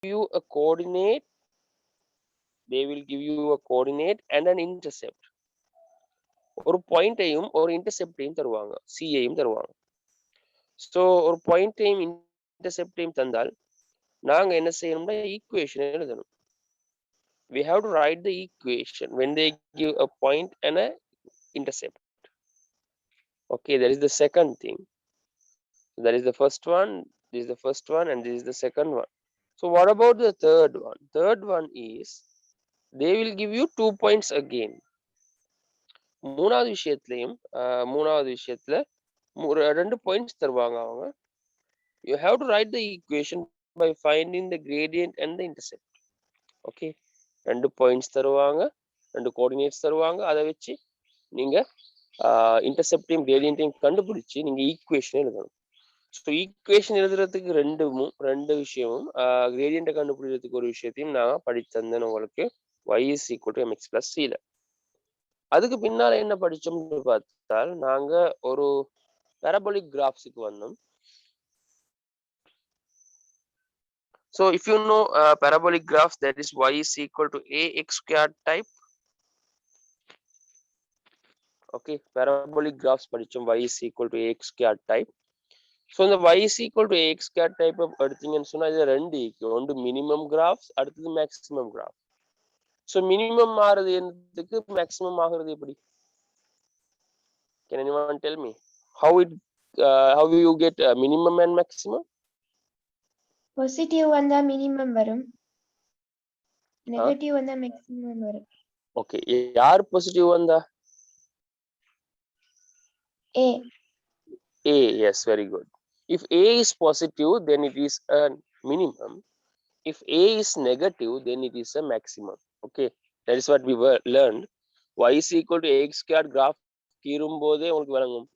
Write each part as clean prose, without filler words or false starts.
you a coordinate. They will give you a coordinate and an intercept. ஒரு பாயிண்டையும் ஒரு இன்டர்செப்டையும் தருவாங்க, சியையும் தருவாங்க. ஸோ ஒரு பாயிண்டையும் இன்டர்செப்டையும் தந்தால் நாங்க என்ன செய்யணும்னா ஈக்குவேஷன் எழுதணும். We have to write the equation when they give a point and a intercept. Okay, that is the second thing. That is the first one, this is the first one, and this is the second one. So what about the third one? Third one is they will give you 2 points again. மூணாவது விஷயத்துல ரெண்டு points தருவாங்க அவங்க. You have to write the equation by finding the gradient and the intercept. Okay, ரெண்டு points தருவாங்க, ரெண்டு coordinates தருவாங்க. அதை வச்சு நீங்க இன்டர்செப்டையும் கிரேடியன்ட்டையும் கண்டுபிடிச்சு நீங்க ஈக்குவேஷன் எழுதணும். ஸோ ஈக்குவேஷன் எழுதுறதுக்கு ரெண்டு விஷயமும், கிரேடியண்ட்டை கண்டுபிடிக்கிறதுக்கு ஒரு விஷயத்தையும் நான் படித்தந்தேன் உங்களுக்கு y is equal to mx plus c ல. அதுக்கு பின்னால என்ன படிச்சோம்னு பார்த்தால் நாங்க ஒரு parabolic கிராஃப்ஸுக்கு வந்தோம். So if you know parabolic graphs, that is y is equal to ax squared type. Okay, parabolic graphs படிச்சோம், y is equal to ax squared type. So இந்த y is equal to ax squared type எடுத்தீங்கன்னு சொன்னா இது ரெண்டு equal, ஒன்று minimum graphs, அடுத்தது maximum graph. So minimum ஆகிறது என்னதுக்கு, மேக்ஸிமம் ஆகிறது எப்படி? Can anyone tell me how you get minimum and maximum? Positive வந்தா மினிமம் வரும், நெகட்டிவ் வந்தா மேக்ஸிமம் வரும். ஓகே, யார் பாசிட்டிவ் வந்தா? A. A, yes, very good. If A is positive, then it is a minimum. If A is negative, then it is a maximum. Okay, that is what we learned. Y is equal to ax squared graph கீறும்போதே உங்களுக்கு விளங்கும்,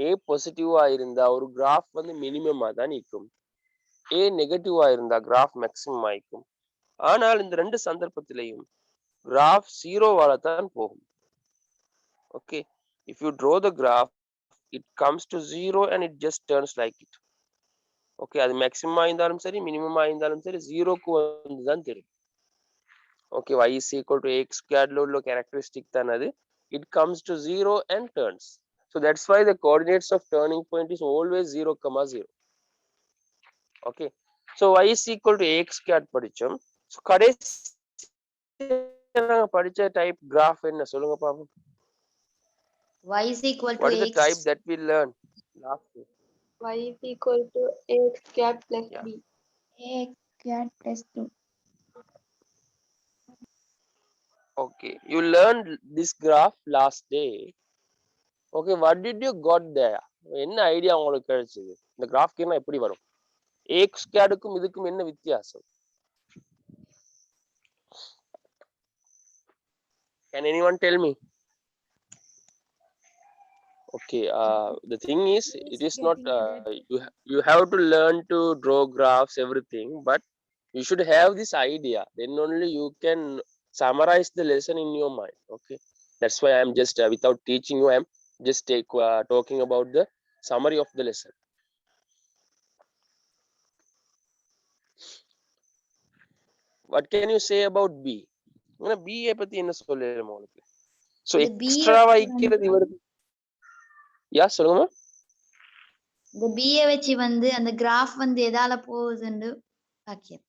A பாசிட்டிவா இருந்தா ஒரு graph வந்து மினிமமா தான் நிற்கும், A நெகட்டிவா இருந்தா கிராஃப் மேக்ஸிமம் ஆயிக்கும். ஆனால் இந்த ரெண்டு சந்தர்ப்பத்திலையும் கிராஃப் ஜீரோவால தான் போகும். Okay, if you draw the graph, it comes to zero and it just turns like it. Okay, அது மேக்ஸிமம் ஆயிருந்தாலும் சரி மினிமம் ஆயிருந்தாலும் சரி ஜீரோக்கு வந்து தான் தெரியும். Okay, y is equal to ax squared ல உள்ள கேரக்டரிஸ்டிக் தான் அது. It comes to zero and turns. So that's why the coordinates of turning point is always 0, 0. Okay, so y is equal to ax squared படிச்சோம். So கடைசி படிச்ச type graph என்ன சொல்லுங்க பாப்போம். Y is equal to What is the x. type that we learned last year? Y is equal to ax squared plus Yeah. b. Ax squared plus 2. Okay, you learned this graph last day. Okay, what did you got there? என்ன idea உங்களுக்கு கிடைச்சது? இந்த கிராஃப்க்கு என்ன எப்படி வரும்? x ஸ்கொயர்டுக்கும் இதுக்கும் என்ன வித்தியாசம்? Can anyone tell me? Okay, the thing is, it is not you have to learn to draw graphs, everything, but you should have this idea, then only you can summarize the lesson in your mind. Okay, that's why I'm just without teaching you, I'm just talking about the summary of the lesson. What can you say about b? b பத்தி என்ன சொல்லலாம் உங்களுக்கு? So extra வைக்கிறது இவருக்கு. யா சொல்லுங்க. இந்த b வச்சு வந்து அந்த கிராஃப் வந்து எதால போகுதுன்னு பாக்கியம்.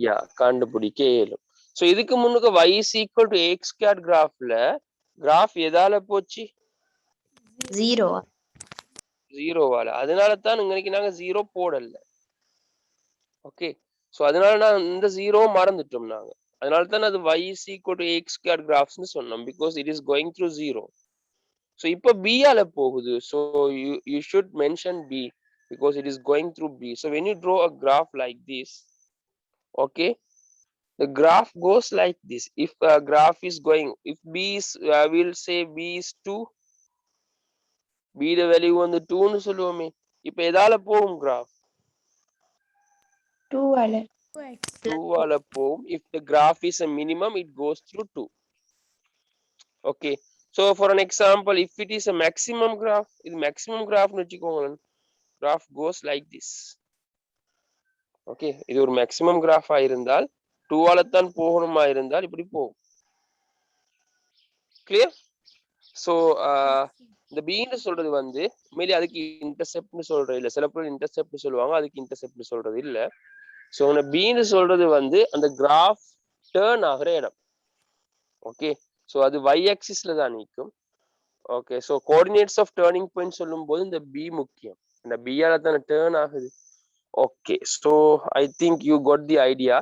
யா கண்டுபிடிக்க இயலும். So இதுக்கு முன்னுக்கு y is equal to ax squared கிராஃப்ல கிராஃப் எதால போச்சு? 0. 0வால. அதனால தான் இன்னைக்கு நாங்க 0 போடல. ஓகே, சோ அதனால நான் இந்த 0 மறந்துட்டோம் நாங்க. அதனால தான் அது y is equal to ax squared கிராஃப்ஸ்னு சொன்னோம், because it is going through 0. So இப்போ b ஆல போகுது, so you should mention b because it is going through b. So when you draw a graph like this, okay, the graph goes like this. If a graph is going, if b is we'll say b is 2, b the value வந்து 2 னு சொல்லுவோமே. இப்போ எதால போகும் graph? 2 ஆல. 2 ஆல போகும். If the graph is a minimum, it goes through 2. Okay, so for an example, if it is a maximum graph, இது maximum graph னு வெச்சுக்கோங்க, graph goes like this. Okay, இது ஒரு மேக்ஸிமம் கிராஃபா இருந்தால் 2 ஆலத்தான் போகணுமா இருந்தால் இப்படி போகும். கிளியர்? ஸோ இந்த பீன்னு சொல்றது வந்து உண்மையிலே அதுக்கு இன்டர்செப்ட்னு சொல்றது இல்லை. சில பேர் இன்டர்செப்ட் சொல்லுவாங்க, அதுக்கு இன்டர்செப்ட் சொல்றது இல்லை. ஸோ இந்த பீன்னு சொல்றது வந்து அந்த கிராஃப் டேர்ன் ஆகிற இடம். ஓகே, ஸோ அது y ஆக்சிஸ்ல தான் நிற்கும். Okay, so coordinates of turning point சொல்லும் போது இந்த பி முக்கியம். இந்த பியால தானே டேர்ன் ஆகுது. Okay, so I think you got the idea.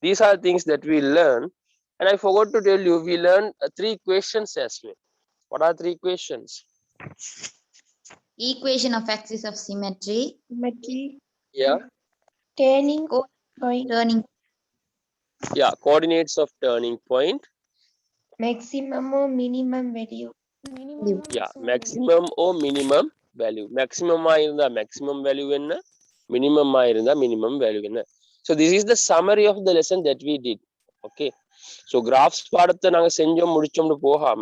These are things that we learn, and I forgot to tell you we learned 3 questions as well. What are 3 questions? Equation of axis of symmetry. Symmetry. Yeah, Turning Co- point. Turning. yeah, coordinates of turning point. Maximum or minimum value. Yeah, maximum or minimum value. Maximum இருந்தா maximum value என்ன, minimum இருந்தா minimum value என்ன. So this is the summary of the lesson that we did. Okay, so graphs பாடத்தை நாங்க செஞ்சோம் முடிச்சோம்னு போகாம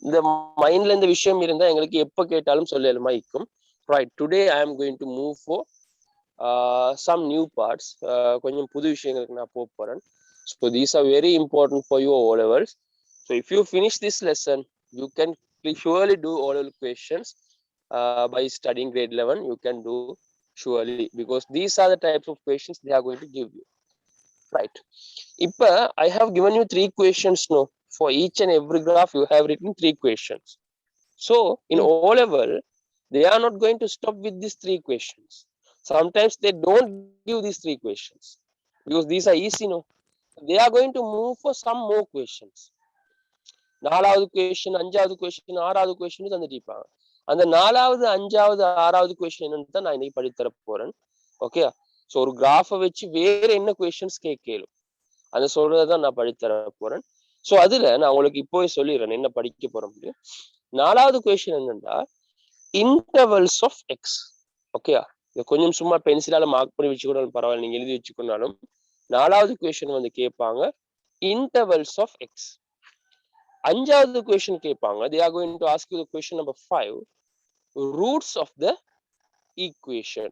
இந்த மைண்ட்ல இந்த விஷயம் இருந்தா எங்களுக்கு எப்ப கேட்டாலும் சொல்லலுமா இருக்கும். Right, today I am going to move for some new parts. கொஞ்சம் புது விஷயங்களுக்கு நான் போக போறேன். So these are very important for you O levels. So if you finish this lesson, you can surely do all questions by studying grade 11. You can do surely, because these are the types of questions they are going to give you. Right, இப்ப I have given you 3 questions. No, for each and every graph you have written 3 questions. So in O level they are not going to stop with these 3 questions. Sometimes they don't give these 3 questions because these are easy. No, they are going to move for some more questions. 4வது question, 5வது question, 6வது question தந்துட்டு அந்த 4வது 5வது 6வது question என்னன்னு தான் நான் இன்னைக்கு படித்தர போறேன். ஓகே, ஸோ ஒரு கிராஃபை வச்சு வேற என்ன கொஸ்டின்ஸ் கேட்கலும் அதை சொல்றதான் நான் படித்தர போறேன். ஸோ அதுல நான் உங்களுக்கு இப்போவே சொல்லிடுறேன் என்ன படிக்க போறோம். 4வது கொஸ்டின் என்னன்னா இன்டர்வல்ஸ் ஆஃப் எக்ஸ். ஓகே, இதை கொஞ்சம் சும்மா பென்சிலால மார்க் பண்ணி வச்சுக்கணும் பரவாயில்ல, நீங்க எழுதி வச்சுக்கொண்டாலும் 4வது கொஸ்டின் வந்து கேட்பாங்க இன்டர்வல்ஸ் ஆஃப் எக்ஸ். 5வது question கேட்பாங்க, they are going to ask you the question number 5, roots of the equation.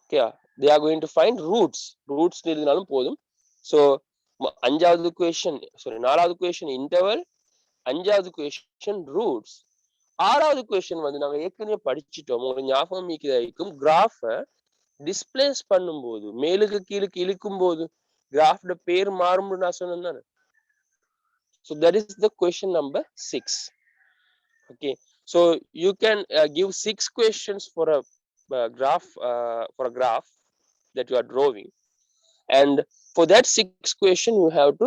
Okay, they are going to find roots எழுதினாலும் போதும். So 5வது question, sorry 4வது question interval, 5வது question roots, 6வது question வந்து நாங்க ஏற்கனவே படிச்சிட்டோம், உங்களுக்கு ஞாபகம் இருக்கும். கிராஃபை டிஸ்பிளேஸ் பண்ணும்போது மேலுக்கு கீழுக்கு இழுக்கும் போது கிராஃபோட பேர் மாறும்னு நான் சொன்னேன் தானே. So that is the question number 6. Okay, so you can give 6 questions for a graph that you are drawing, and for that 6 question you have to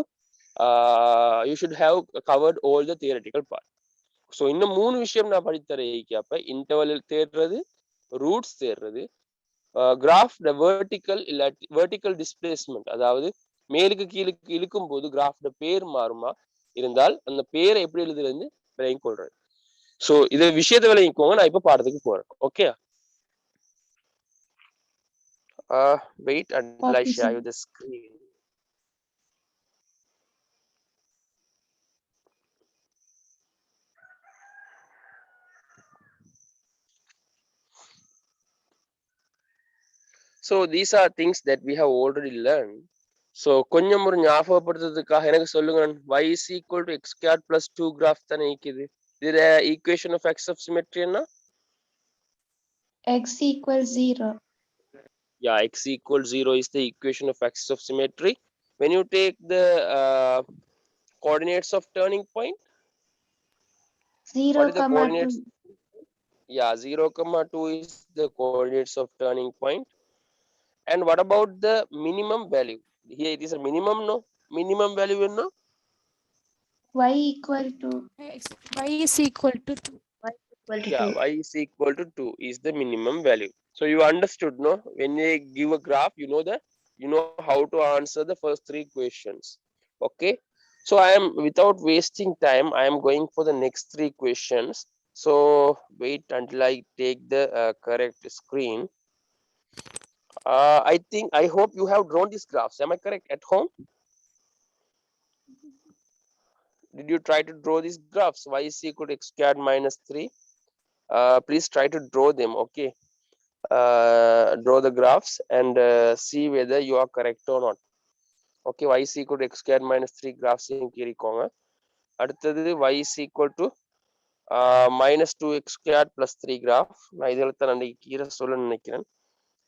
you should have covered all the theoretical part. So இந்த 3 விஷயம் நான் படித்தரேன். அப்ப interval தேடுறது, roots தேடுறது, graph vertical displacement, அதாவது மேலுக்கு கீழுக்கு இழுக்கும் போது கிராஃப்ட பேர் மாறுமா இருந்தால் அந்த பேரை எப்படி எழுதுறது விளங்கி கொள்றது. ஸோ இதை விஷயத்தை விளங்கிக்கோங்க. நான் இப்ப பாடத்துக்கு போறேன். Okay, wait until I share you the screen. So these are things that we have already learned. So கொஞ்சம் ஒரு ஞாபகப்படுத்துறதுக்காக எனக்கு சொல்லுங்க, y is equal to x squared plus 2 graph தானே இருக்குது. இதுல equation of x of symmetry என்ன? X equals 0. Yeah, x equals 0 is the equation of axis of symmetry. When you take the coordinates of turning point, 0, what is the 2. coordinates? Yeah, 0, 2 is the coordinates of turning point. And what about the minimum value? Here it is a minimum, no? Minimum value, no? Y equal to y is equal to 2. Yeah, y is equal to 2 is the minimum value. So you understood, no? When they give a graph, you know how to answer the first 3 questions. Okay, so I am, without wasting time, I am going for the next 3 questions. So wait until I take the correct screen. I hope you have drawn these graphs. Am I correct at home? Did you try to draw these graphs? Y is equal to x squared minus 3. Please try to draw them. Okay, draw the graphs and see whether you are correct or not. Okay, y is equal to x squared minus 3 graphs கீறிக்கோங்க. அடுத்தது y is equal to minus 2x squared plus 3 graph. நான் இதில் தான் நான் கீரை சொல்ல நினைக்கிறேன்.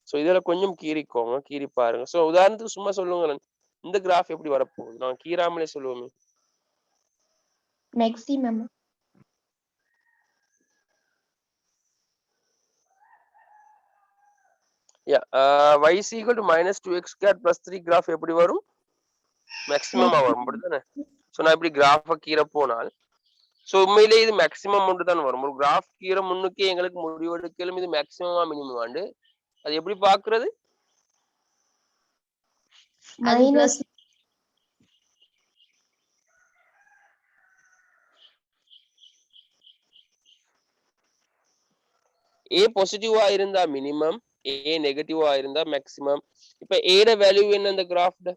So இதில் கொஞ்சம் கீறிக்கோங்க, கீறி பாருங்க. ஸோ உதாரணத்துக்கு சும்மா சொல்லுங்களேன், இந்த கிராஃப் எப்படி வரப்போகுது? நான் கீராமலே சொல்லுவோமே. maximum. Yeah, y is equal to minus 2x squared plus 3 graph எப்படி வரும்? மேக்ஸிமம் வரும் அப்படிதானே? ஸோ நான் இப்படி கிராஃபை கீரை போனால், ஸோ உண்மையிலே இது மேக்ஸிமம் ஒன்று தான் வரும். ஒரு கிராஃப் கீரை முன்னுக்கே எங்களுக்கு முடிவெடுக்கலும் இது மேக்ஸிமமா மினிமம் ஆண்டு அது எப்படி பாக்குறது? Minus A பாசிட்டிவா இருந்தா மினிமம், A நெகட்டிவா இருந்தா மேக்ஸிமம். இப்ப A ட வேல்யூ என்ன இந்த கிராஃப்ல?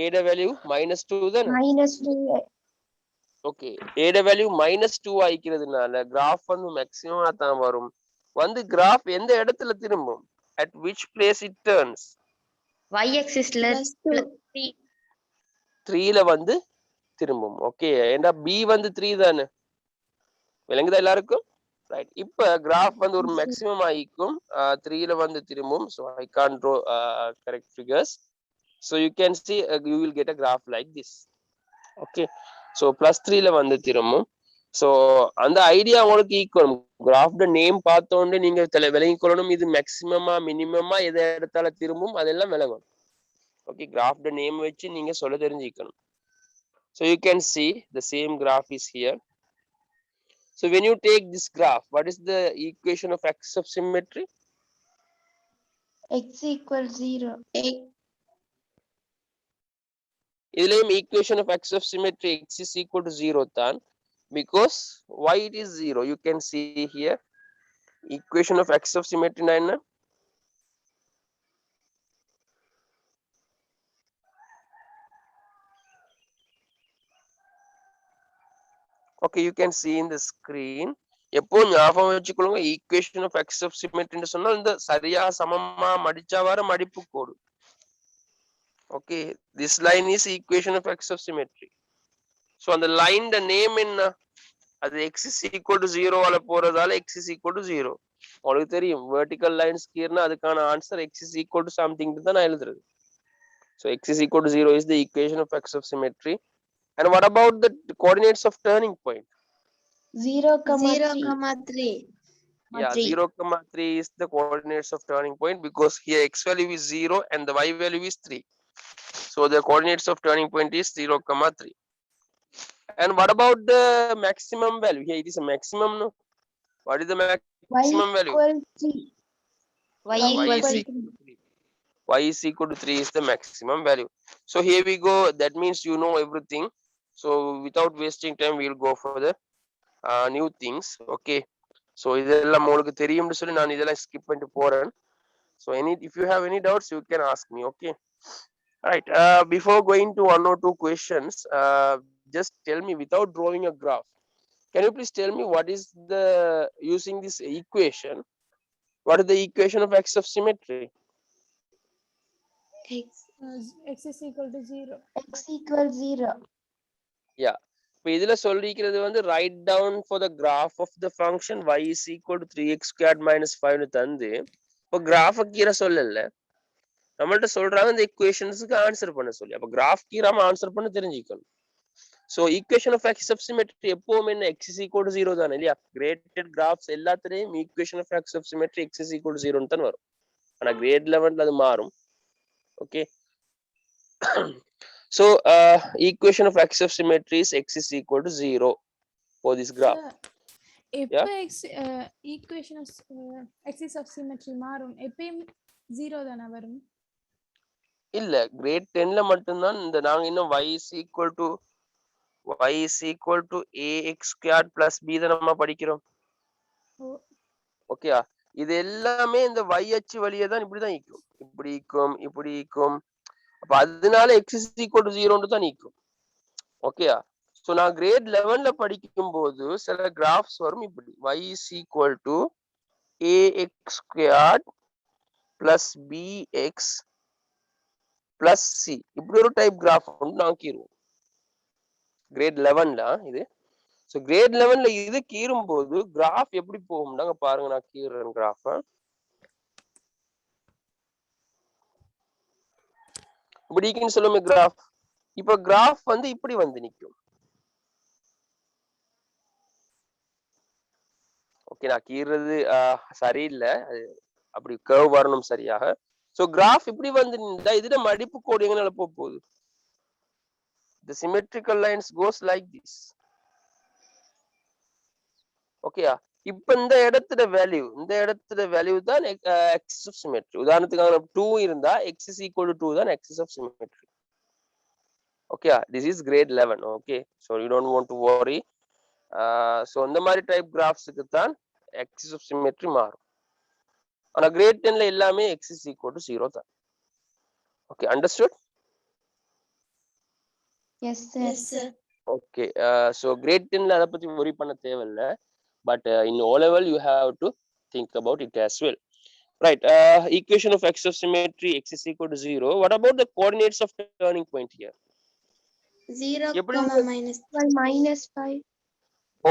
A ட வேல்யூ -2 தானே? -2. ஓகே, A ட வேல்யூ -2 ஆயிக்கிறதுனால கிராஃப் வந்து மேக்ஸிமமா தான் வரும். வந்து கிராஃப் எந்த இடத்துல திரும்பும்? At which place it turns? y axis ல +3 3ல வந்து திரும்பும். ஓகே, ஏண்டா B வந்து 3 தானே? விளங்குதா எல்லாருக்கும்? ரைட். இப்ப கிராஃப் வந்து ஒரு மேக்ஸிமம் ஆயிக்கும், 3ல வந்து திரும்பும். So I can't draw correct figures. So you can see you will get a graph like this. Okay, so +3ல வந்து திரும்பும். So அந்த ஐடியா உங்களுக்கு ஈக்குவல். கிராஃப் த நேம் பார்த்த உடனே நீங்க விளங்கிக் கொள்ளணும், இது மேக்ஸிமமா மினிமமா எதை இடத்தால திரும்பும் அதெல்லாம் விளங்கும். ஓகே, கிராஃப் த நேம் வச்சு நீங்க சொல்ல தெரிஞ்சுக்கணும். So you can see the same graph is here. So when you take this graph, what is the equation of axis of symmetry? X equals 0. Idilayum equation of axis of symmetry x is equal to 0 than, because why it is 0? You can see here equation of axis of symmetry na enna? Okay, you can see in the screen. எப்போ ஞாபகம் வச்சுக்கொள்ளுங்க, equation of axis of சிமெட்ரின்னு சொன்னா இந்த சரியா சமமா மடிச்சா வர மடிப்பு கோடு. Okay, this line is equation of axis of symmetry. So அந்த லைன் த நேம் என்ன? அது x is equal to 0 ஆல போறதால x is equal to 0. உங்களுக்கு தெரியும், வெர்டிகல் லைன்ஸ் கீர்னா அதுக்கான answer x is equal to something தான் நான் எழுதுறது. So x is equal to 0 is the equation of axis of symmetry. And what about the coordinates of turning point? 0,3. Yeah, 0,3 is the coordinates of turning point, because here x value is 0 and the y value is 3. So the coordinates of turning point is 0,3. And what about the maximum value? Here it is a maximum, no? What is the maximum value? y equals 3. Y is equal to 3 is the maximum value. So here we go. That means you know everything. So without wasting time, we will go for the new things. Okay. So இதெல்லாம் உங்களுக்கு தெரியும்னு சொல்லி நான் இதெல்லாம் skip பண்ணிட்டு போறேன். So if you have any doubts, you can ask me. Okay. Right. Before going to one or two questions, just tell me, without drawing a graph, can you please tell me what is the, using this equation, what is the equation of axis of symmetry? X is equal to 0. X equals 0. Yeah. இப்போ இதுல சொல்லிக்கிறது வந்து write down for the graph of the function y is equal to 3x squared minus 5 னு தந்து, இப்போ கிராஃபை கீரை சொல்லல, நம்மள்ட்ட சொல்றாங்க இந்த equationsக்கு ஆன்சர் பண்ண சொல்லி. அப்போ கிராஃப் கீராம ஆன்சர் பண்ண தெரிஞ்சுக்கணும். So equation of axis of symmetry எப்பவுமே என்ன, x is equal to 0 தானே இல்லையா? கிரேடட் கிராஃப்ஸ் எல்லாத்துலயும் equation of axis of symmetry x is equal to 0 னு தான் வரும். ஆனா கிரேட் லெவல்ல அது மாறும். Okay. So equation of axis of symmetry is x is equal to 0 for this graph. எப்ப equation of axis of symmetry மாறும்? எப்பயும் 0 தான வரும்? இல்ல, கிரேட் 10ல மட்டும் தான் இந்த நாங்க இன்னும் y is equal to ax squared plus b தான் நம்ம படிக்கிறோம். ஓகேயா? இது எல்லாமே இந்த y அச்சு வழியே தான் இப்படி தான் ஈக்கும். இப்படி ஈக்கும். அப்ப அதனால x is equal to 0 ன்னு தான் ஈக்கும். ஓகேயா? சோ நான் கிரேட் 11ல படிக்கும் போது சில கிராஃப்ஸ் வரும் இப்படி, y is equal to ax squared plus bx plus c இப்படி ஒரு டைப் கிராஃப் வந்து நான் கீறுவோம் கிரேட் 11ல இது. ஸோ கிரேட் 11ல இது கீறும் போது கிராஃப் எப்படி போகும்னாங்க பாருங்க, நான் கீறுறேன் கிராஃப். இப்படிக்குன்னு சொல்லுமே கிராஃப். இப்ப கிராஃப் வந்து இப்படி வந்து நிற்கும். ஓகே, நான் கீறது சரியில்லை, அது அப்படி கர்வ் வரணும் சரியாக. ஸோ கிராஃப் இப்படி வந்து நின்றா இதுல மடிப்பு கோடு எங்கனால போகுது? The symmetrical lines goes like this. ஓகேயா? இப்ப இந்த இடத்துல வேல்யூ தான் axis of symmetry. உதாரணத்துக்காக 2 இருந்தா x is equal to 2 தான் axis of symmetry. ஓகேயா? This is grade 11. Okay, so you don't want to worry. So இந்த மாதிரி டைப் கிராஃப்ஸ்க்கு தான் axis of symmetry மாறும். ஆனா grade 10ல எல்லாமே x is equal to 0 தான். Okay, understood? Yes, sir. Yes, sir. Okay, so grade 10ல அத பத்தி worry பண்ண தேவையில்ல. But in O level you have to think about it as well. Right, equation of axis of symmetry x is equal to 0. What about the coordinates of turning point here? 0, எப்படி minus minus 5.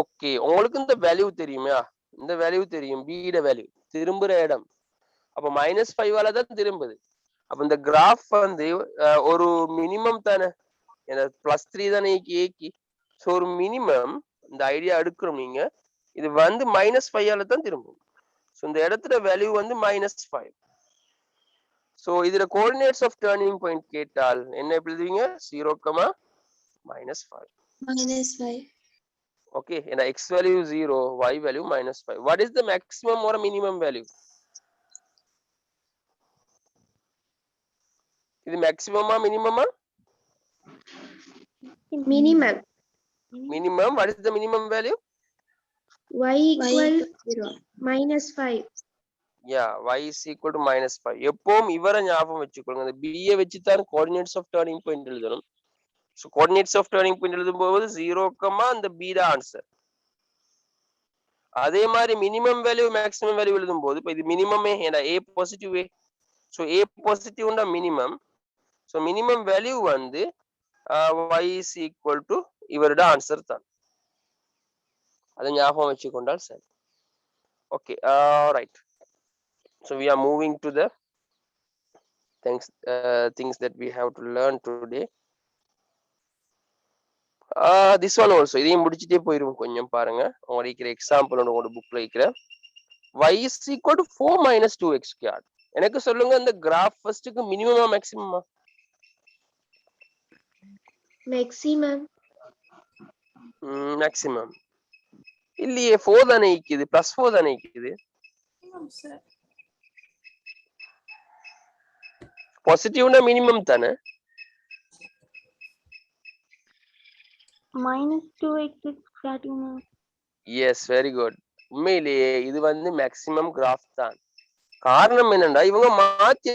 Okay, உங்களுக்கு இந்த value தெரியுமா? இந்த value தெரியும், b ட value திரும்புற இடம். அப்ப -5 தான் திரும்புது. அப்ப இந்த கிராஃப் வந்து ஒரு மினிமம் தானே, ஏன்னா +3 தானே ஏக்கி. ஸோ ஒரு மினிமம் இந்த ஐடியா எடுக்கிறோம் நீங்க, இது வந்து -5 தான் திரும்பும். ஸோ இந்த இடத்துல வேல்யூ வந்து -5. ஸோ இதுல கோஆர்டினேட்ஸ் ஆஃப் டர்னிங் பாயிண்ட் கேட்டால் என்ன எழுதுவீங்க? 0, -5. -5. Okay, and x value 0, y value -5. What is the maximum or minimum value? Is maximum or minimum? Minimum. Minimum. What is the minimum value? Y equal -5. Yeah, y is equal to -5. எப்பவும் இவரை ஞாபகம் வச்சுக்கோங்க. அந்த b ஐ வச்சு தான் coordinates of turning point எழுதணும். So coordinates of turning point எழுதும்போது 0, அந்த b தான் ஆன்சர். அதே மாதிரி மினிமம் வேல்யூ மேக்ஸிமம் வேல்யூ எழுதும்போது இப்போ இது மினிமமே, ஏன்னா a பாசிட்டிவ். ஸோ a பாசிட்டிவ்னா மினிமம். ஸோ மினிமம் வேல்யூ வந்து y is equal to இவரோட ஆன்சர் தான். அதை ஞாபகம் வச்சுக்கொண்டால் சரி. Okay, right. So we are moving to the things that we have to learn today. This one also இதையும் முடிச்சிட்டே போயிரும். கொஞ்சம் பாருங்க, உங்களுக்கு இருக்கிற எக்ஸாம்பிள் உங்களோட புக்ல இருக்கிற y is equal to 4 minus 2x squared. எனக்கு சொல்லுங்க, இந்த கிராஃப் ஃபர்ஸ்ட்க்கு மினிமமா மேக்ஸிமமா? Maximum. மேக்ஸிமம் இல்லையே, 4 தானே இருக்குது, +4 தானே இருக்குது. பாசிட்டிவ்னா மினிமம் தானே. -2x squared. S, very good. உண்மையிலேயே இது வந்து மேக்ஸிமம் கிராஃப் தான். காரணம் என்னன்னா இவங்க மாத்தி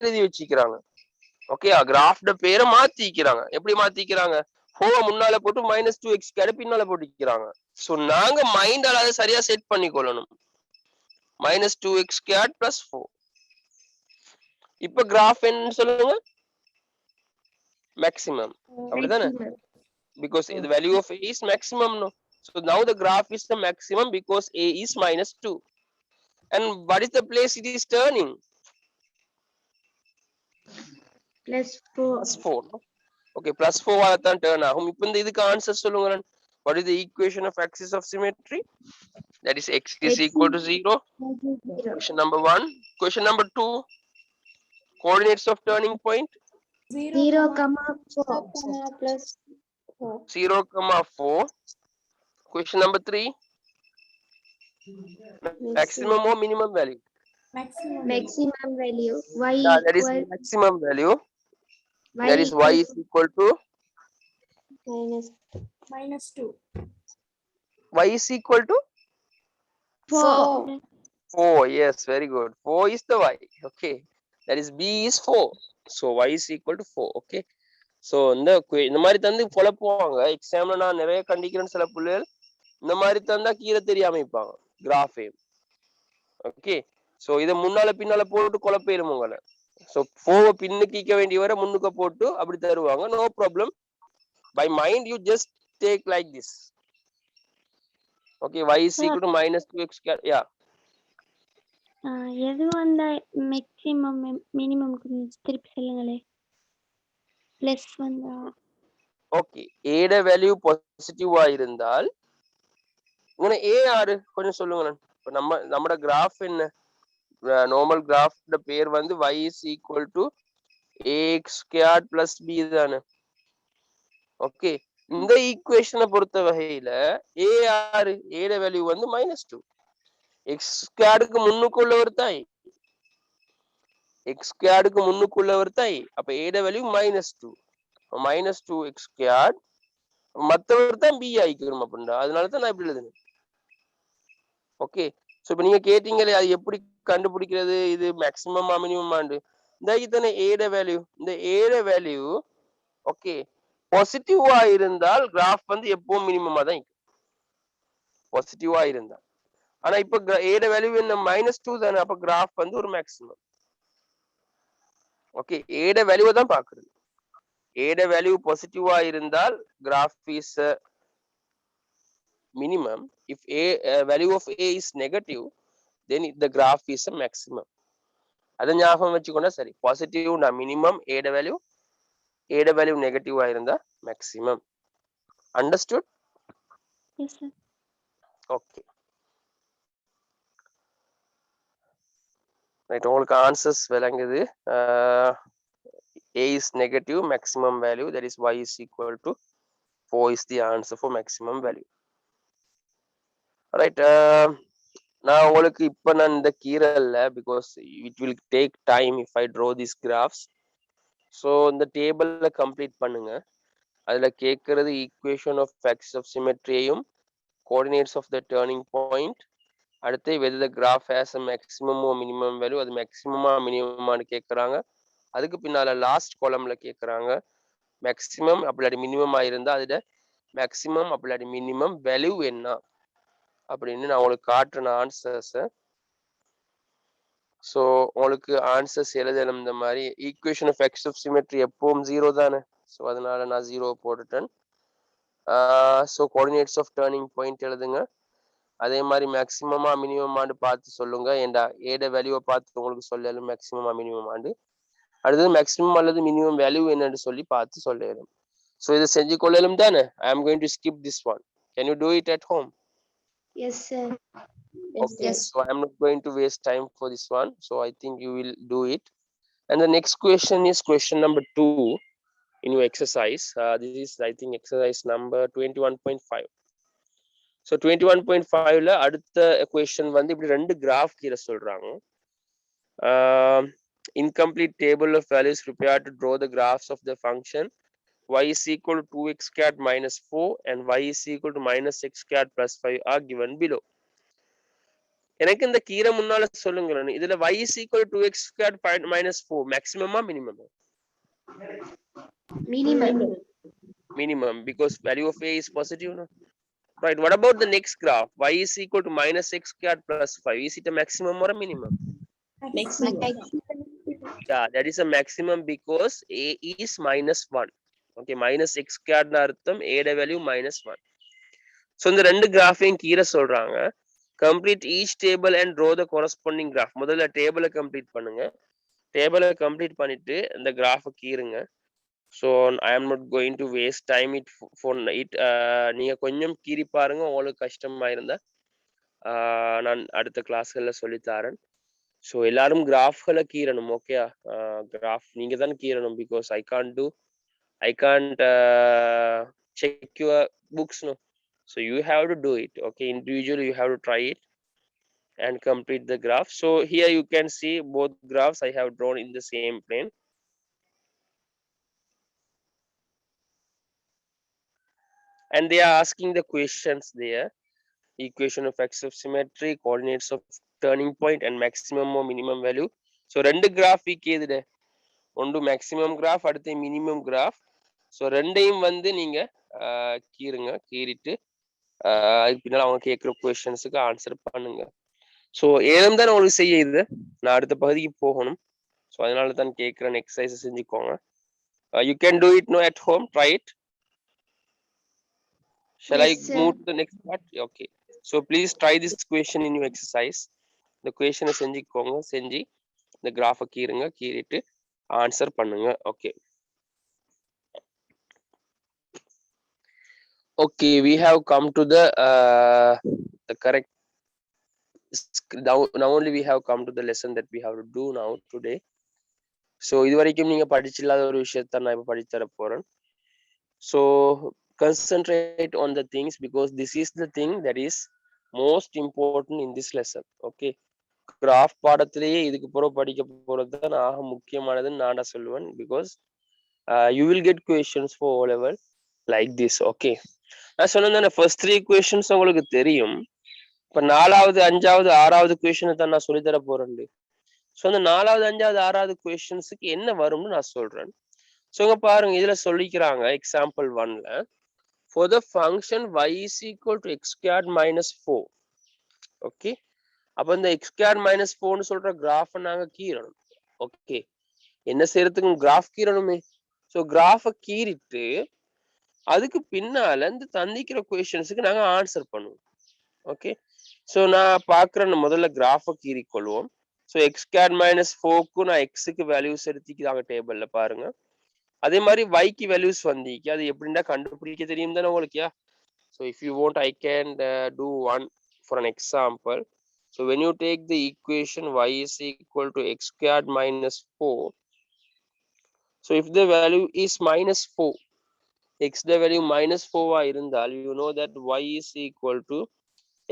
எழுதி வச்சுக்கிறாங்க. ஓகே, கிராஃப்ட பேரை மாத்திக்கிறாங்க. எப்படி மாத்திக்கிறாங்க? 4 முன்னால போட்டு -2x squared பின்னால போட்டுக்கிறாங்க. சோ நாங்க மைண்டால அதை சரியா செட் பண்ணிக்கொள்ளணும். -2x squared plus 4. இப்ப கிராஃப் என்ன சொல்லுங்க? மேக்ஸிமம், அப்படிதானே? Because the value of a is maximum, no? So now the graph is the maximum because a is -2. And what is the place it is turning? +4. No? Okay, +4 வால தான் turn ஆகும். இப்போ இந்த இதுக்கு answer சொல்லுங்க. What is the equation of axis of symmetry? That is x is equal to 0. Question number 1. Question number 2. Coordinates of turning point? 0, 4. 0, 4. Question number 3. Maximum or minimum value? Maximum value. Y Yeah, that is equal maximum value. That is y is equal to -2. y is equal to 4. 4. Yes, very good. 4 is the y. Okay, that is b is 4. So y is equal to 4. Okay, so இந்த மாதிரி தந்து குழப்புவாங்க எக்ஸாம்ல. நான் நிறைய கண்டிக்கிறேன், சில பிள்ளைகள் இந்த மாதிரி தந்தா கீழே தெரியாம இருப்பாங்க கிராஃபே. ஓகே சோ இத முன்னால பின்னால போட்டு குழப்பேரும் உங்களை சோ 4 பின்னுக்கு ஈக்க வேண்டிய வரை முன்னுக்கு போட்டு அப்படி தருவாங்க no problem by mind you just take like this okay y is equal to minus 2x squared yeah எது வந்தா மேக்ஸிமம் மினிமம் திருப்பி சொல்லுங்களே பிளஸ் வந்தா okay a ட வேல்யூ பாசிட்டிவா இருந்தால் உங்க a யாரு கொஞ்சம் சொல்லுங்க இப்ப நம்மட கிராஃப் என்ன நார்மல் கிராஃப்ட பேர் வந்து y is equal to ax squared plus b தானே ஓகே இந்த ஈக்குவேஷனை பொறுத்த வகையில a யாரு a ட வேல்யூ வந்து -2 x ஸ்கொயர்டுக்கு முன்னுக்குள்ளவர் தாய் x ஸ்கொயர்டுக்கு முன்னுக்குள்ளவர் தாய் அப்ப a ட வேல்யூ -2 -2x ஸ்கொயர்ட் மத்தவர் தான் b ஆயிக்கணும் அப்படின்னா அதனால தான் நான் இப்படி எழுதுனேன் ஓகே சோ இப்போ நீங்க கேட்டீங்களே அது எப்படி கண்டுபிடிக்கிறது இது மேக்ஸிமமா மினிமமாண்டு இந்த இதுதானே a ட வேல்யூ இந்த a ட வேல்யூ ஓகே பாசிட்டிவா இருந்தால் கிராஃப் வந்து எப்பவும் மினிமமா தான் இருக்கும் பாசிட்டிவா இருந்தா ஆனா இப்ப a ட வேல்யூ என்ன -2 தானே அப்ப கிராஃப் வந்து ஒரு மேக்ஸிமம் ஓகே a ட வேல்யூவை தான் பாக்குறது a ட வேல்யூ பாசிட்டிவா இருந்தால் graph is minimum if value of a is negative then the graph is a maximum அத ஞாபகம் வச்சுக்கோங்க சரி பாசிட்டிவ் நான் மினிமம் a ட வேல்யூ நெகட்டிவா இருந்தா maximum understood yes sir okay right உங்களுக்கு ஆன்சர்ஸ் விளங்குது a is negative maximum value that is y is equal to 4 is the answer for maximum value right நான் உங்களுக்கு இப்ப நான் இந்த கீரல்ல because it will take time if I draw these graphs so இந்த டேபிள்ல complete பண்ணுங்க அதுல கேக்குறது equation of axis of symmetry-யும் coordinates of the turning point அடுத்து whether the graph has a maximum or minimum value அது maximum minimum ஆனு கேக்குறாங்க அதுக்கு பின்னால லாஸ்ட் காலம்ல கேக்குறாங்க மேக்ஸிமம் அப்படி மினிமம் ஆயிருந்தா அதுல மேக்ஸிமம் அப்படி மினிமம் வேல்யூ என்ன அப்படின்னு நான் உங்களுக்கு காட்டுறேன் ஆன்சர்ஸ் ஸோ உங்களுக்கு ஆன்சர்ஸ் எழுதணும் இந்த மாதிரி equation of axis of symmetry எப்பவும் 0 தானே ஸோ அதனால நான் 0 போட்டுட்டேன் so coordinates of turning point எழுதுங்க அதே மாதிரி மேக்ஸிமமா மினிமமான்னு பார்த்து சொல்லுங்க ஏண்டா ஏட வேல்யூவை பார்த்து உங்களுக்கு சொல்லலும் மேக்ஸிமமா மினிமமாண்டு அடுத்தது மேக்ஸிமம் அல்லது மினிமம் வேல்யூ என்னன்னு சொல்லி பார்த்து சொல்லலும் ஸோ இதை செஞ்சு கொள்ளலும் தானே I am going to skip this one can you do it at home Yes, sir. Okay, so I'm not going to waste time for this one. So I think you will do it. And the next question is question number 2 in your exercise. This is, I think, exercise number 21.5. So 21.5 la அடுத்த question வந்து இப்படி ரெண்டு graph கீழ சொல்றாங்க. Incomplete table of values prepared to draw the graphs of the function y is equal to 2x squared minus 4 and y is equal to minus x squared plus 5 are given below. எனக்கு இந்த கீரை முன்னால சொல்லுங்க இதுல y is equal to 2x squared minus 4 maximum or minimum? Minimum because value of a is positive, no? Right, what about the next graph? Y is equal to minus x squared plus 5. Is it a maximum or a minimum? Maximum. Yeah, that is a maximum because a is minus 1. Okay, minus x squared na artham a ட value minus 1. So இந்த ரெண்டு கிராஃபையும் கீழே சொல்றாங்க complete each table and draw the corresponding graph. முதல்ல டேபிளை complete பண்ணுங்க டேபிளை complete பண்ணிட்டு இந்த கிராஃபை கீறுங்க so I am not going to waste time it for it நீங்க கொஞ்சம் கீறி பாருங்க உங்களுக்கு கஷ்டமா இருந்தா நான் அடுத்த கிளாஸ்கள்ல சொல்லி தரேன் so எல்லாரும் கிராஃப்களை கீறணும் ஓகே கிராஃப் நீங்க தான் கீறணும் because I can't check your books, no. So you have to do it, okay? Individually you have to try it and complete the graph. So here you can see both graphs I have drawn in the same plane. And they are asking the questions there. Equation of axis of symmetry, coordinates of turning point and maximum or minimum value. So ரெண்டு graph கேதுடே ஒன்று maximum graph அடுத்து minimum graph. So ரெண்டையும் வந்து நீங்க கீறுங்க கீறிட்டு அதுக்கு பின்னால அவங்க கேட்குற கொஸ்டின்ஸுக்கு ஆன்சர் பண்ணுங்க ஸோ ஏலம் தான் உங்களுக்கு செய்ய இது. நான் அடுத்த பகுதிக்கு போகணும். ஸோ அதனால தான் கேட்குறேன், எக்ஸசைஸ் செஞ்சுக்கோங்க. You can do it now at home, try it. Shall Yes, I sir. move to the next part? Okay. So please try this question in your exercise. The question செஞ்சுக்கோங்க, செஞ்சு இந்த கிராஃபை கீறுங்க, கீறிட்டு answer பண்ணுங்க. Okay. Okay, we have come to the correct. Now only we have come to the lesson that we have to do now today. So இது வரைக்கும் நீங்க படிச்சில்லாத ஒரு விஷயத்தை நான் இப்ப படிச்சு தர போறேன். So concentrate on the things because this is the thing that is most important in this lesson. Okay, graph பாடத்திலேயே இதுக்கு பிறகு படிக்க போறது தான் ஆக முக்கியமானதுன்னு நான் சொல்லுவேன். because you will get questions for O level like this. Okay, நான் சொன்னேன் ஃபர்ஸ்ட் 3 questions உங்களுக்கு தெரியும். இப்ப 4வது 5வது 6வது கொஸ்டின் தான் நான் சொல்லித்தர போறேன். ஸோ அந்த 4வது 5வது 6வது கொஸ்டின்ஸுக்கு என்ன வரும்னு நான் சொல்றேன். ஸோ இங்க பாருங்க, இதுல சொல்லிக்கிறாங்க example 1ல for the function y is equal to x squared minus 4. Okay, அப்ப இந்த x squared minus 4னு சொல்ற கிராஃபை நாங்க கீறணும். ஓகே, என்ன செய்யறதுக்கு கிராஃப் கீறணுமே. ஸோ கிராஃபை கீறிட்டு அதுக்கு பின்னால இந்த தந்திக்கிற கொஸ்டின்ஸுக்கு நாங்க ஆன்சர் பண்ணுவோம். ஓகே, ஸோ நான் பாக்குறேன், முதல்ல கிராஃபை கீறி கொள்வோம். ஸோ எக்ஸ் ஸ்கொயர் மைனஸ் 4க்கு நான் எக்ஸுக்கு வேல்யூஸ் எடுத்துக்கிறாங்க டேபிள்ல பாருங்க. அதே மாதிரி வைக்கு வேல்யூஸ் வந்திக்கு அது எப்படின்னா கண்டுபிடிக்க தெரியும் தானே உங்களுக்கு. So if you want I can do one for an example. So when you take the equation y is equal to x squared minus 4. So if the value is minus 4, x the value minus 4 இருந்தால் you know that y is equal to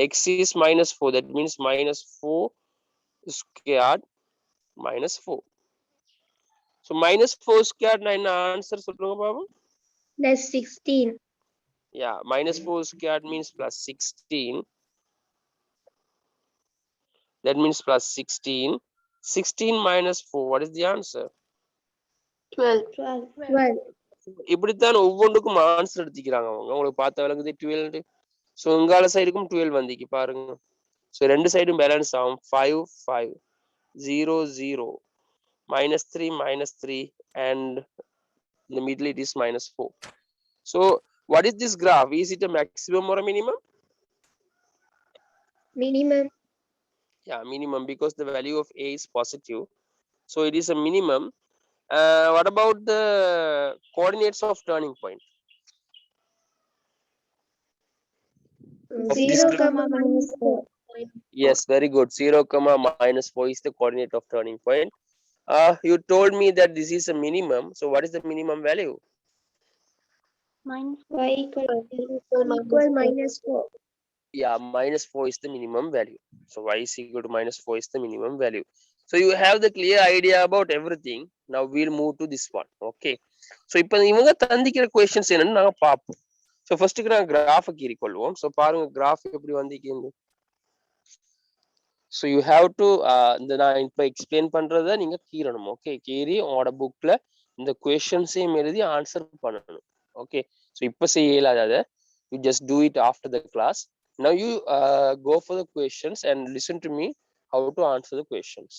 x is minus 4, that means minus 4 squared minus 4. So minus 4 squared na enna answer solunga baba? Plus 16. Yeah, minus 4 squared means plus 16. That means plus 16. 16 minus 4, what is the answer? 12. இப்படித்தான் ஒவ்வொன்றுக்கும் answer எடுத்துக்கிறாங்க அவங்க. உங்களுக்கு பார்த்த விளங்குது 12. So உங்கால சைடுக்கும் 12 வந்திக்கு பாருங்க. So ரெண்டு சைடும் பேலன்ஸ் ஆகும். 5 5 0 0 minus 3 minus 3 and in the middle it is minus 4. So what is this graph? Is it a maximum or a minimum? Minimum. Yeah, minimum, because the value of a is positive, so it is a minimum. What about the coordinates of turning point? 0, minus 4. Yes, very good. 0, minus 4 is the coordinate of turning point. You told me that this is a minimum, so what is the minimum value? minus Y equal minus 4. Yeah, minus 4 is the minimum value. So y is equal to minus 4 is the minimum value. So you have the clear idea about everything. Now we'll move to this one. Okay, so இப்போ இவங்க தந்திக்கிற questions என்னன்னு நாங்க பார்ப்போம். So first நான் கிராஃபை கீறி கொள்வோம். So பாருங்க graph எப்படி வந்திருக்கு. So you have to இந்த நான் இப்போ எக்ஸ்பிளைன் பண்றதை நீங்க கீறணும். ஓகே, கீறி உங்களோட புக்ல இந்த கொஸ்டின்ஸையும் எழுதி ஆன்சர் பண்ணணும். ஓகே, ஸோ இப்போ செய்யல அதை, you just do it after the class. Now you go for the questions and listen to me how to answer the questions.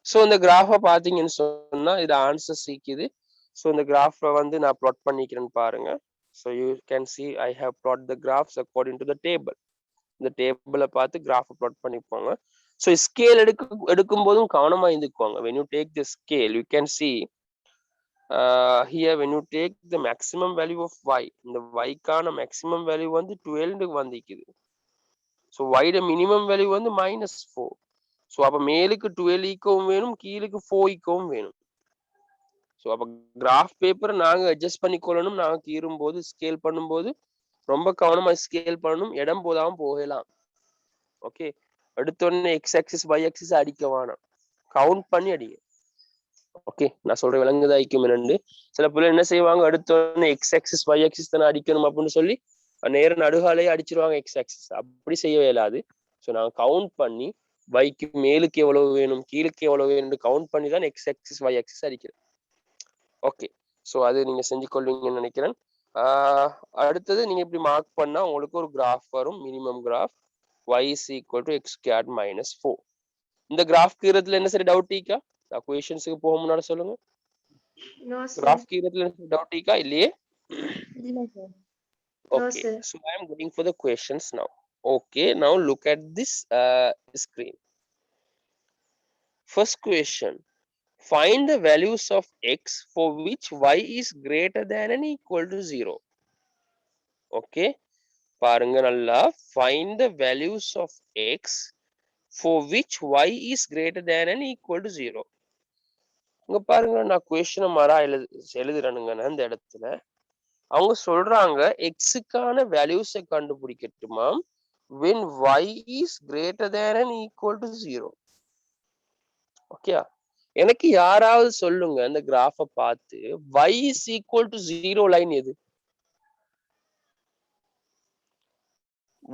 So இந்த கிராஃபை பார்த்தீங்கன்னு சொன்னா இது ஆன்சர் சீக்குது. ஸோ இந்த கிராஃபை வந்து நான் plot பண்ணிக்கிறேன்னு பாருங்க. So you can see I have plot the graphs according to the table. இந்த டேபிளை பார்த்து கிராஃபை plot பண்ணிப்பாங்க. ஸோ ஸ்கேல் எடுக்கும் போதும் கவனமா இருந்துக்குவாங்க. when you take the scale you can see here when you take the maximum value of y, இந்த y கான maximum value வந்து 12 வந்திக்குது. ஸோ y ட minimum value வந்து minus 4. ஸோ அப்ப மேலுக்கு 12 ஈக்கவும் வேணும், கீழுக்கு 4 ஈக்கவும் வேணும். ஸோ அப்ப கிராஃப் பேப்பரை நாங்க அட்ஜஸ்ட் பண்ணிக்கொள்ளணும். நாங்க கீறும் போது ஸ்கேல் பண்ணும்போது ரொம்ப கவனமா ஸ்கேல் பண்ணணும், இடம் போதாம போகலாம். ஓகே, அடுத்தோடனே எக்ஸ் ஆக்சிஸ் y ஆக்சிஸ் அடிக்க வேணாம், கவுண்ட் பண்ணி அடிங்க. ஓகே, நான் சொல்றேன் விலங்குதா ஐக்கும் ரெண்டு. சில பேர் என்ன செய்வாங்க, அடுத்தோடனே எக்ஸ் ஆக்சிஸ் y ஆக்சிஸ் தானே அடிக்கணும் அப்படின்னு சொல்லி நேரம் நடுகாலையே அடிச்சிருவாங்க எக்ஸ் ஆக்சிஸ். அப்படி செய்யவே இயலாது. ஸோ நாங்க கவுண்ட் பண்ணி வைக்கு மேலுக்கு எவ்வளவு வேணும், கீழுக்கு எவ்வளவு வேணும் கவுண்ட் பண்ணி தான் எக்ஸ் ஆக்சிஸ் y ஆக்சிஸ் அடிக்கிறேன். ஓகே, ஸோ அது நீங்க செஞ்சு கொள்வீங்கன்னு நினைக்கிறேன். அடுத்தது நீங்க இப்படி மார்க் பண்ணா உங்களுக்கு ஒரு கிராஃப் வரும், minimum graph. y is equal to x squared minus 4. இந்த கிராஃப் கீறதுல என்ன சரி டவுட் இருக்கா? நான் क्वेश्चंसக்கு போக முன்னாடி சொல்லுங்க. No, sir. கிராஃப் கீறதுல டவுட் இருக்கா இல்லையே? இல்ல sir. No, Okay, sir. so I am going for the questions now. Okay, now look at this screen. First question. Find the values of x for which y is greater than and equal to 0. Okay, பாருங்க நல்லா. Find the values of x for which y is greater than and equal to 0. இங்க பாருங்க, நான் கொஸ்டினை மாறா எழுதுறேனுங்க இந்த இடத்துல. அவங்க சொல்றாங்க எக்ஸுக்கான வேல்யூஸை கண்டுபிடிக்கட்டுமா when y is greater than and equal to 0. Okay, எனக்கு யாராவது சொல்லுங்க இந்த கிராஃபை பார்த்து y is equal to 0 line எது?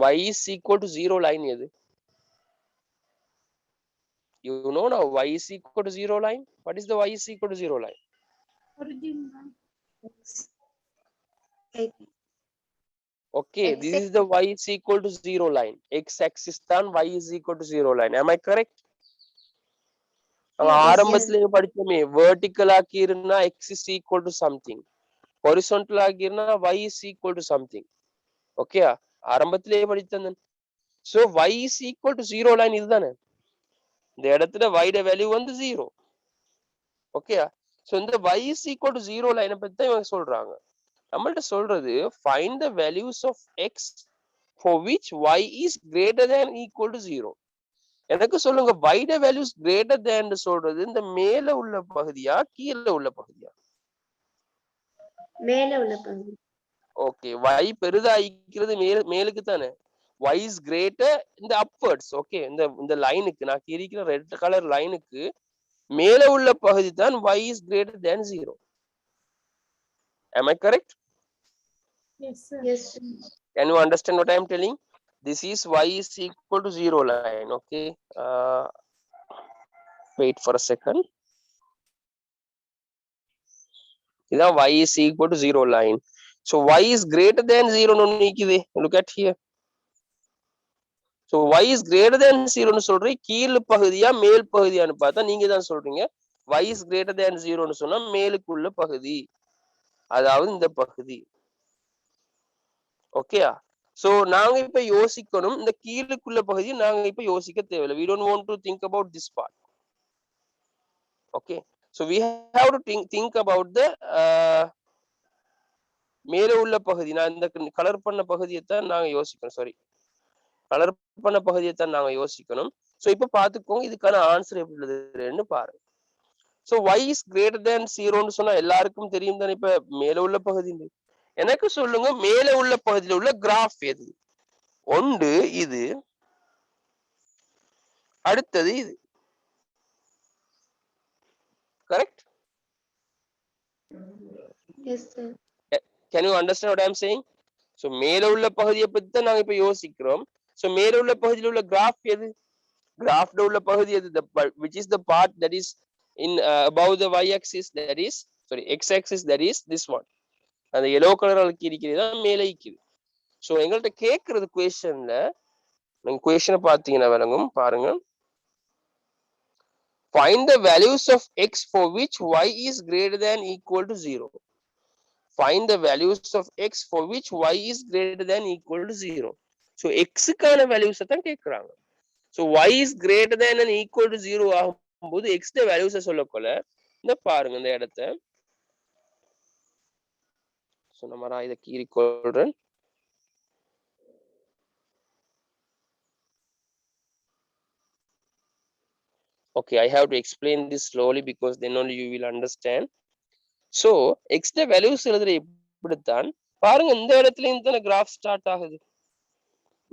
y is equal to 0 line எது? You know now y is equal to 0 line. What is the y is equal to 0 line? origin. X. Okay, X this is the y is equal to 0 line. X axis தான் y is equal to 0 line. Am I correct? ஆரம்பத்திலேயே படிச்சோமே, vertical ஆக்கிருந்தா x is equal to something, horizontal ஆக்கிருந்தா y is equal to something. Okay, ஆரம்பத்திலேயே படித்தேன். So y is equal to 0 line இதுதானே. இந்த இடத்துல y ட value வந்து 0. Okay, so இந்த y is equal to 0 லைனை பத்தி தான் இவங்க சொல்றாங்க. நம்மள்ட்ட சொல்றது find the values of x for which y is greater than equal to 0. எனக்கு சொல்லுங்க y ட values greater than சொல்றது இந்த மேல உள்ள பகுதியா கீழே உள்ள பகுதியா? மேல உள்ள பகுதி. ஓகே, y பெரிதாயிக்கிறது மேலுக்கு தானே. y is greater in the upwards. Okay, இந்த லைனுக்கு நான் கிரிக்கிற ரெட் கலர் லைனுக்கு மேல உள்ள பகுதி தான் y is greater than 0. Am I correct? Yes, sir. Yes, sir. Can you understand what I am telling? This is y is equal to 0 line. Okay, wait for a second. இதான் y is equal to 0 line. So y is greater than 0 னு நிக்குது. Look at here. So y is greater than 0 னு சொல்றீங்க கீழ் பகுதியா மேல் பகுதியான்னு பார்த்தா நீங்க தான் சொல்றீங்க y is greater than 0 னு சொன்னா மேலுக்குள்ள பகுதி, அதாவது இந்த பகுதி. ஓகேயா? சோ நாங்க இப்ப யோசிக்கணும் இந்த கீழுக்குள்ள பகுதியை நாங்க இப்ப யோசிக்க தேவையில்லை. We don't want to think about this part. Okay, so we have to think about the மேல உள்ள பகுதி. நான் இந்த கலர் பண்ண பகுதியை தான் நாங்க யோசிக்கணும். சாரி, கலர் பண்ண பகுதியை தான் நாங்க யோசிக்கணும். சோ இப்ப பாத்துக்கோங்க இதுக்கான ஆன்சர் எப்படி எழுதுறேன்னு பாருங்க. So y is greater than 0 னு சொன்னா எல்லாருக்கும் தெரியும் தானே. இப்ப மேல உள்ள பகுதி எனக்கு சொல்லுங்க மேல உள்ள பகுதியில் உள்ள கிராஃப் எது? ஒன்று இது, அடுத்தது இது. Correct? Yes, sir. Can you understand what I am saying? So மேல உள்ள பகுதியை பத்தி தான் நாங்க இப்ப யோசிக்கிறோம். So மேல உள்ள பகுதியில் உள்ள கிராஃப் எது? கிராஃப்ல உள்ள பகுதி எது? Which is the part that is in above the y axis, that is sorry x axis, that is this one. அந்த yellow கலர் இருக்கிறது தான் மேலே இருக்குது. சோ எங்கள்ட்ட கேக்குறது क्वेश्चनல நீங்க क्वेश्चனை பாத்தீங்கன்னா விளங்கும். பாருங்க, find the values of x for which y is greater than equal to 0. Find the values of x for which y is greater than equal to 0. So x க்கான values தான் கேக்குறாங்க. So y is greater than and equal to 0 ஆகும்போது x ட values சொல்லக்கொள்ள இந்த பாருங்க இந்த இடத்தை. So நம்ம இத கீறி கொள்றேன். Okay, I have to explain this slowly because then only you will understand. So x ட values எழுதுற இப்படித்தான் பாருங்க. இந்த இடத்துல இந்த கிராஃப் ஸ்டார்ட் ஆகுது.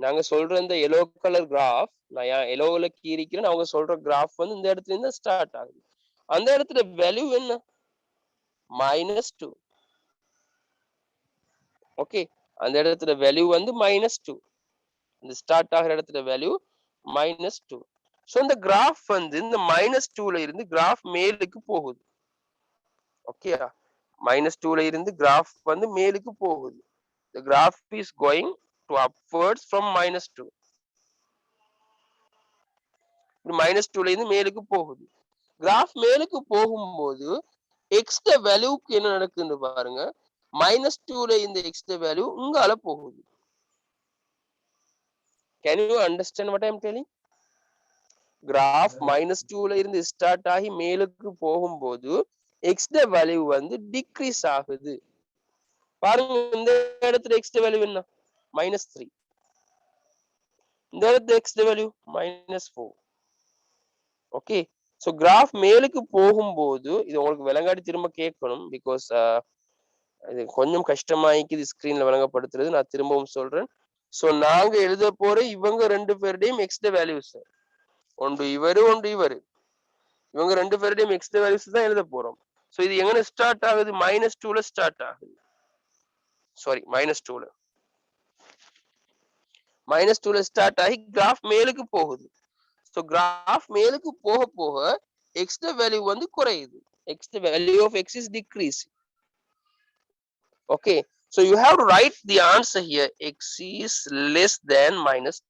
நாங்க சொல்ற இந்த yellow கலர் கிராஃப், நான் yellowல கீறிக்கிறேன். அவங்க சொல்ற கிராஃப் வந்து இந்த இடத்துல இருந்து ஸ்டார்ட் ஆகுது. அந்த இடத்துல வேல்யூ என்ன? -2. ஓகே, அந்த இடத்துல வேல்யூ வந்து -2. இந்த ஸ்டார்ட் ஆகிற இடத்துல வேல்யூ -2. சோ இந்த கிராஃப் வந்து இந்த -2ல இருந்து கிராஃப் மேலுக்கு போகுது. ஓகே, -2ல இருந்து கிராஃப் வந்து மேலுக்கு போகுது. The graph is going to upwards from -2. -2ல இருந்து மேலுக்கு போகுது. கிராஃப் மேலுக்கு போகும்போது x வேல்யூக்கு என்ன நடக்குதுன்னு பாருங்க. -2ல இந்த x வேல்யூ இங்கால போகுது. Can you understand what I am telling? Graph -2ல இருந்து ஸ்டார்ட் ஆகி மேலுக்கு போகும்போது x வேல்யூ வந்து டிக்ரீஸ் ஆகுது. பாருங்க இந்த இடத்துல x வேல்யூ என்ன? -3. இந்த இடத்துல x value -4. Okay. So graph மேலுக்கு போகும்போது இது உங்களுக்கு விளங்காட்டி திரும்ப கேட்கணும். பிகாஸ் இது கொஞ்சம் கஷ்டமாயிக்குது ஸ்கிரீன்ல விளங்கப்படுத்துறது. நான் திரும்பவும் சொல்றேன். சோ நாங்க எழுத போற இவங்க 2 பேருடையும் x வேல்யூஸ். ஒன்று இவரு ஒன்று இவரு. இவங்க 2 பேருடையும் x வேல்யூஸ் தான் எழுத போறோம். சோ இது எங்க ஸ்டார்ட் ஆகுது? -2ல ஸ்டார்ட் ஆகுது. சாரி -2ல. -2ல ஸ்டார்ட் ஆகி கிராஃப் மேலுக்கு போகுது. சோ கிராஃப் மேலுக்கு போக போக x வேல்யூ வந்து குறையுது. Value of x is decreasing. Okay, so you have to write the answer here. X is less than -2.